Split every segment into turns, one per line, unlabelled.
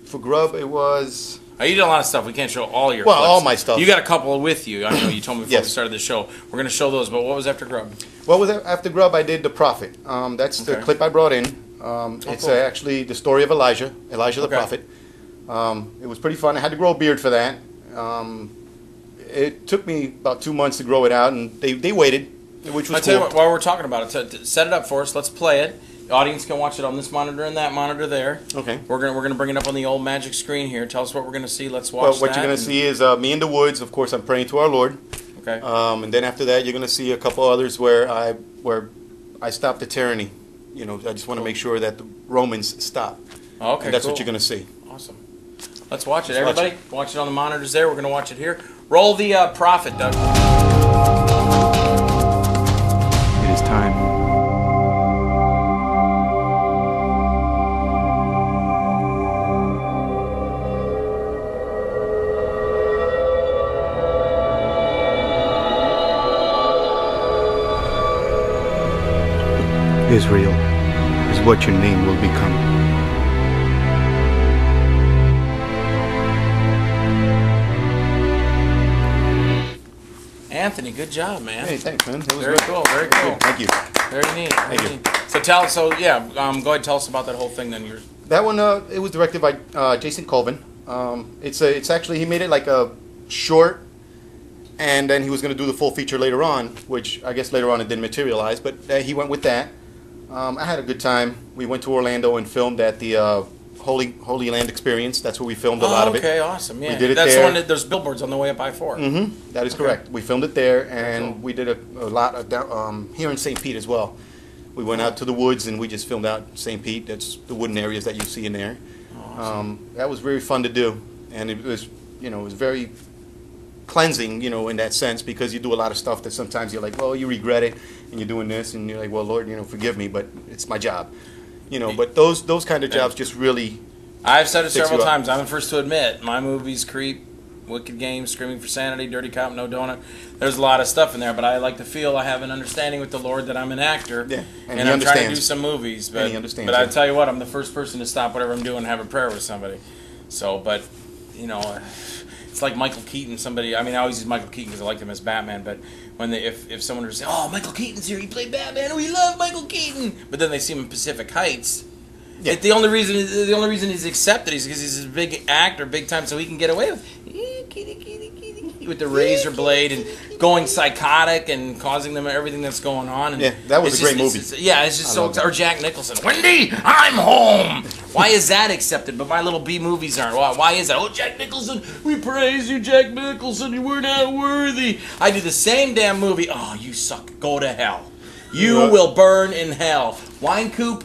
For Grub, it was...
You did a lot of stuff. We can't show all your
Well,
clips.
all my stuff.
You got a couple with you. I know you told me before
Yes.
we started the show. We're going to show those, but what was after Grub?
What was after Grub? I did The Prophet. That's the clip I brought in. It's
cool.
Actually the story of Elijah the Prophet. It was pretty fun. I had to grow a beard for that. It took me about 2 months to grow it out, and they waited, which was
I'll tell you
cool.
what, while we're talking about it, to set it up for us, let's play it. The audience can watch it on this monitor and that monitor there.
Okay.
We're gonna bring it up on the old magic screen here. Tell us what we're gonna see. Let's watch
Well, what you're going to see is me in the woods. Of course, I'm praying to our Lord.
Okay.
And then after that, you're going to see a couple others where I stopped the tyranny. You know, I just want to make sure that the Romans stop.
Okay.
And that's
cool.
what you're going to see.
Awesome. Let's watch it.
Let's watch
Everybody, watch it on the monitors there. We're going to watch it here. Roll the Prophet, Doug.
It is time. Israel is what your name will become.
Anthony, good job, man.
Hey, thanks, man. That was
Very
good.
cool. Very cool.
Good. Thank you.
Very neat.
Thank
Very
you.
neat. So go ahead and tell us about that whole thing then.
That one, it was directed by Jason Colvin. It's actually, he made it like a short, and then he was going to do the full feature later on, which I guess later on it didn't materialize, but he went with that. I had a good time. We went to Orlando and filmed at the Holy Land Experience. That's where we filmed a lot of it.
Okay, awesome. Yeah,
We did it
that's
there.
the one that there's billboards on the way up I-4.
Mm-hmm. That is correct. We filmed it there, and we did a lot of here in St. Pete as well. We went out to the woods, and we just filmed out St. Pete. That's the wooden areas that you see in there.
Awesome.
That was very fun to do, and it was, it was very cleansing, in that sense, because you do a lot of stuff that sometimes you're like, well, you regret it, and you're doing this, and you're like, well, Lord, forgive me, but it's my job, But those kind of jobs just really.
I've said it
fix
several
you up.
times. I'm the first to admit my movies: Creep, Wicked Game, Screaming for Sanity, Dirty Cop, No Donut. There's a lot of stuff in there, but I like to feel I have an understanding with the Lord that I'm an actor,
Yeah, and
and
he
I'm trying to do
understands.
some movies. But,
And he understands,
but I
yeah.
tell you what, I'm the first person to stop whatever I'm doing and have a prayer with somebody. So, but it's like Michael Keaton. Somebody, I always use Michael Keaton because I like him as Batman. But when if someone were to say, "Oh, Michael Keaton's here, he played Batman. We love Michael Keaton," but then they see him in Pacific Heights.
Yeah.
The only reason he's accepted is because he's a big actor, big time, so he can get away with the razor blade and going psychotic and causing them everything that's going on. And
Yeah, that was a great movie.
It's just so.
love that.
Or Jack Nicholson, Wendy, I'm home. Why is that accepted, but my little B movies aren't? Why is that? Oh, Jack Nicholson, we praise you, Jack Nicholson. You were not worthy. I do the same damn movie. Oh, you suck. Go to hell. You will burn in hell. Wine Coop,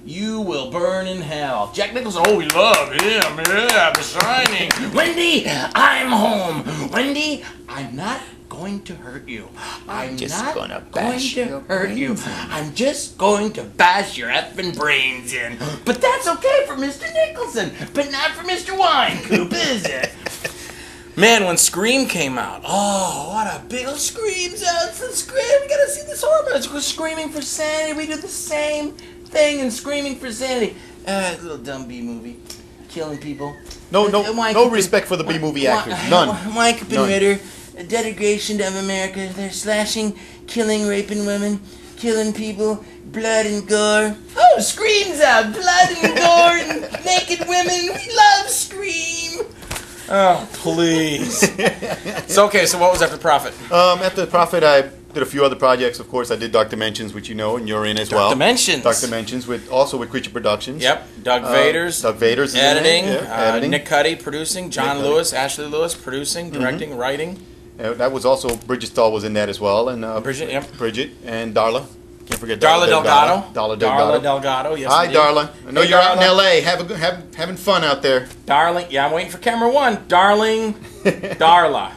you will burn in hell. Jack Nicholson, oh, we love him. Yeah, The Shining. Wendy, I'm home. Wendy, I'm not going to hurt you. I'm
just
not
gonna
going
bash
to
your
hurt you.
brains in.
I'm just going to bash your effing brains in. But that's okay for Mr. Nicholson, but not for Mr. Wine Coop, is it? Man, when Scream came out, oh, what a big old Scream's out. It's Scream. We gotta see this horror. It's Screaming for Sanity. We do the same thing in Screaming for Sanity. Little dumb B movie, killing people.
No respect for the B movie actors. None.
Mike and
None.
Ritter, a denigration of America. They're slashing, killing, raping women, killing people, blood and gore. Oh, Scream's out, blood and gore and naked women. We love Scream. Oh, please. So what was after Prophet?
After The Prophet, I did a few other projects. Of course, I did Dark Dimensions, which and you're in as well.
Dimensions.
Dark Dimensions, also with Creature Productions.
Yep. Doug Vader's.
Doug Vader's is
editing.
in there. Yeah, editing.
Nick Cuddy producing. John
Nick
Lewis, Ashley Lewis producing, directing, writing.
That was also Bridget Stahl was in that as well, and
Bridget, yep.
Bridget and Darla. Can't forget
Darla Delgado.
Darla
Delgado. Yes.
Hi,
indeed.
Darla. I know
Hey,
you're out in
Darla.
L.A. Having fun out there.
Darling. Yeah, I'm waiting for camera one. Darling. Darla.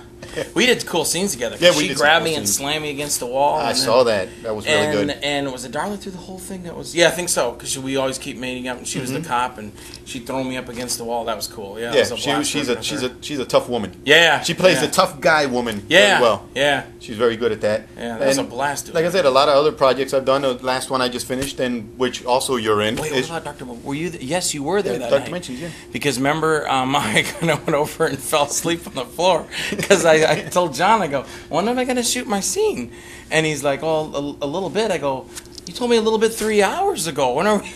We did cool scenes together.
Yeah, we
she
did some
grabbed
cool
me and
scenes.
slammed me against the wall.
I saw that. That was really good.
And was it Darla through the whole thing? That was, yeah, I think so. Because we always keep mating up, and she was the cop, and she'd throw me up against the wall. That was cool. Yeah,
Yeah,
that was a blast working with her.
she's a tough woman.
Yeah,
She plays
yeah.
the tough guy woman
Yeah,
very well.
yeah,
She's very good at that.
yeah. That was a
And
blast. Doing
like I
that.
said, a lot of other projects I've done. The last one I just finished, and which also you're in.
Wait,
is
what about Dr. Were you? Yes, you were there that
Dark
night.
Dimensions, yeah.
Because remember, I kind of went over and fell asleep on the floor because I told John, I go, when am I going to shoot my scene? And he's like, oh, a little bit. I go, you told me a little bit 3 hours ago. When are we?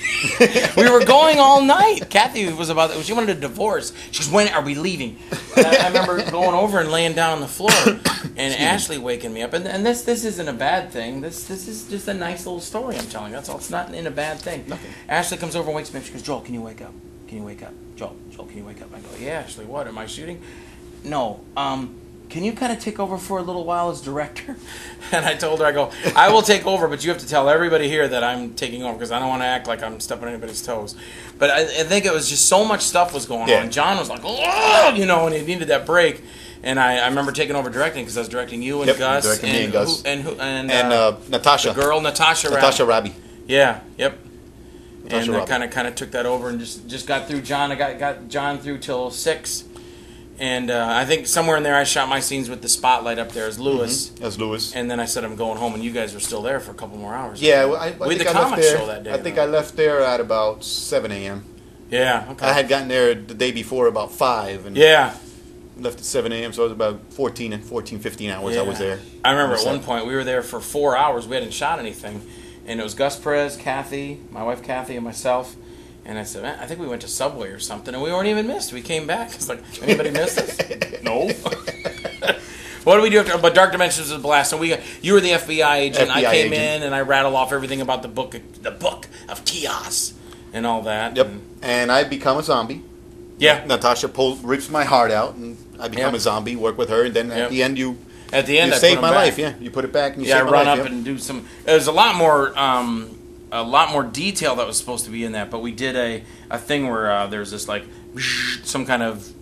We were going all night. Kathy was she wanted a divorce. She goes, when are we leaving? And I remember going over and laying down on the floor, and Ashley waking me up. And this isn't a bad thing. This is just a nice little story I'm telling. That's all. It's not in a bad thing.
Nothing.
Ashley comes over and wakes me up. She goes, Joel, can you wake up? Can you wake up? Joel, can you wake up? I go, yeah, Ashley, what? Am I shooting? No. Can you kind of take over for a little while as director? And I told her, I go, I will take over, but you have to tell everybody here that I'm taking over because I don't want to act like I'm stepping on anybody's toes. But I think it was just so much stuff was going on. John was like, oh, and he needed that break. And I remember taking over directing because I was directing you and Gus.
Directing me and Gus.
And
Natasha.
the girl, Natasha
Rabi.
Yeah, yep.
Natasha
And I
Rabi.
kind of took that over and just got through John. I got John through till 6. And I think somewhere in there I shot my scenes with the spotlight up there as Lewis.
As Lewis.
And then I said I'm going home, and you guys were still there for a couple more hours.
Yeah, well, I
we had
think
the
I left
comic
there.
show that day.
I think I left there at about 7 a.m.
Yeah, okay.
I had gotten there the day before about 5 and
yeah.
left at 7 a.m. So it was about 15 hours I was there.
I remember at one point we were there for 4 hours. We hadn't shot anything, and it was Gus Perez, Kathy, my wife Kathy, and myself. And I said, man, I think we went to Subway or something, and we weren't even missed. We came back. It's like, anybody missed us? No. What do we do after? But Dark Dimensions was a blast. So you were the FBI agent. I came in and I rattled off everything about the book of Tias and all that.
Yep. And I become a zombie.
Yeah.
Natasha rips my heart out, and I become a zombie. Work with her, and then at the end you
I
save
put
my
them
life.
back.
Yeah, you put it back and you
Yeah, I
save my
run
life.
up and do some. There's a lot more detail that was supposed to be in that, but we did a thing where there's this like some kind of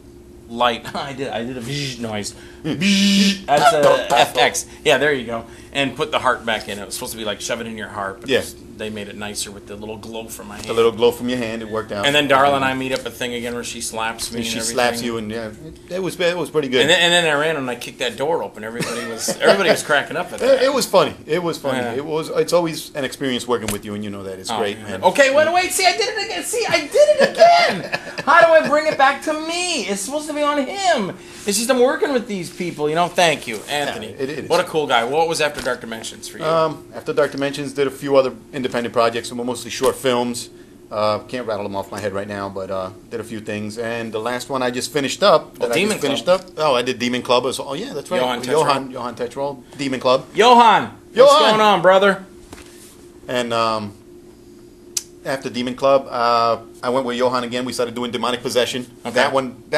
light. I did a noise. That's a FX. Yeah, there you go. And put the heart back in. It was supposed to be like shove it in your heart. But they made it nicer with the little glow from my hand.
The little glow from your hand. It worked out.
And then Darla and I meet up a thing again where she slaps me.
And she
everything.
slaps you, and it was pretty good.
And then I ran and I kicked that door open. Everybody was cracking up at that.
It was funny. It was funny.
Yeah.
It's always an experience working with you, and you know that. It's great,
Yeah.
man.
Okay, wait. See, I did it again. How do I bring it back to me? It's supposed to be on him. It's just I'm working with these people, Thank you, Anthony.
Yeah, it is.
What a cool guy. What was after Dark Dimensions for you?
After Dark Dimensions, did a few other independent projects, mostly short films. Can't rattle them off my head right now, but did a few things. And the last one I just finished up.
Demon Club.
Oh, I did Demon Club. Oh, yeah, that's right. Johan Tetrol. Demon Club.
Johan, what's going on, brother?
And after Demon Club, I went with Johan again. We started doing Demonic Possession.
Okay.
That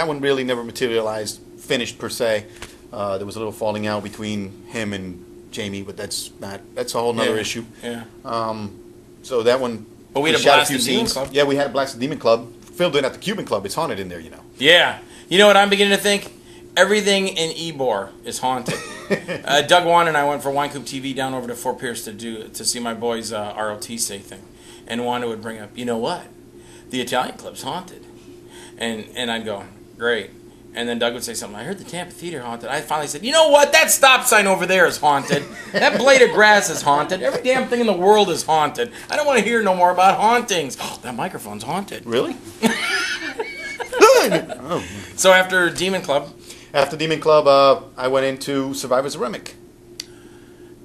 one really never materialized, finished per se. There was a little falling out between him and Jamie, but that's a whole nother issue.
Yeah.
So that one.
But we had a
shot
blast
few
at Demon
scenes.
Club.
Yeah, we had a blast at Demon Club. Filmed it at the Cuban Club. It's haunted in there,
Yeah. You know what I'm beginning to think? Everything in Ybor is haunted. Doug Wan and I went for Wine Coop TV down over to Fort Pierce to see my boys' ROTC thing. And Wanda would bring up, you know what? The Italian Club's haunted. And I'd go, great. And then Doug would say something. I heard the Tampa Theater haunted. I finally said, you know what? That stop sign over there is haunted. That blade of grass is haunted. Every damn thing in the world is haunted. I don't want to hear no more about hauntings. Oh, that microphone's haunted.
Really?
So after Demon Club.
After Demon Club, I went into Survivors of Remick.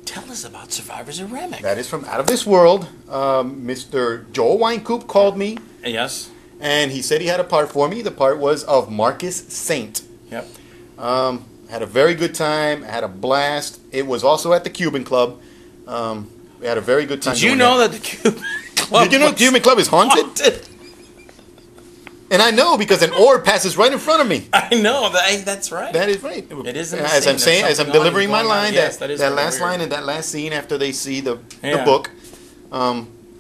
Tell us about Survivors of Remick.
That is from Out of This World. Mr. Joel Winecoop called me.
Yes.
And he said he had a part for me. The part was of Marcus Saint.
Yep.
Had a very good time. Had a blast. It was also at the Cuban Club. We had a very good time.
Did you know that the Cuban Club
Did you know the Cuban Club is haunted? And I know because an orb passes right in front of me.
I know. That's right.
That is right.
It is.
As I'm saying, as I'm delivering my line,
yes,
that
is
last
weird.
line and that last scene after they see the
Yeah.
book,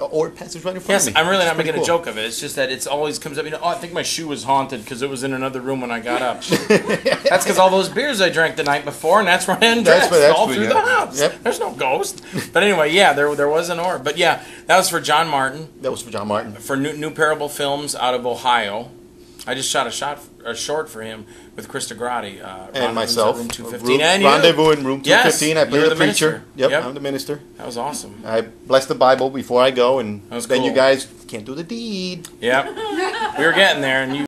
orb passes right in front
Yes,
of me.
I'm really
It's
not
pretty
making
cool.
a joke of it. It's just that it always comes up. Oh, I think my shoe was haunted because it was in another room when I got up. That's because all those beers I drank the night before, and that's where I undressed all through the house.
Yep.
There's no ghost. But anyway, yeah, there was an orb. But yeah, that was for John Martin.
That was for John Martin.
For New Parable Films out of Ohio. I just shot a short for him with Krista Grotti.
And myself.
Room 215. And
Rendezvous in room 215.
Yes,
I play
you're
the preacher.
Yep,
I'm the minister.
That was awesome.
I bless the Bible before I go, and
That was
then
cool.
you guys can't do the deed.
Yep. We were getting there, and you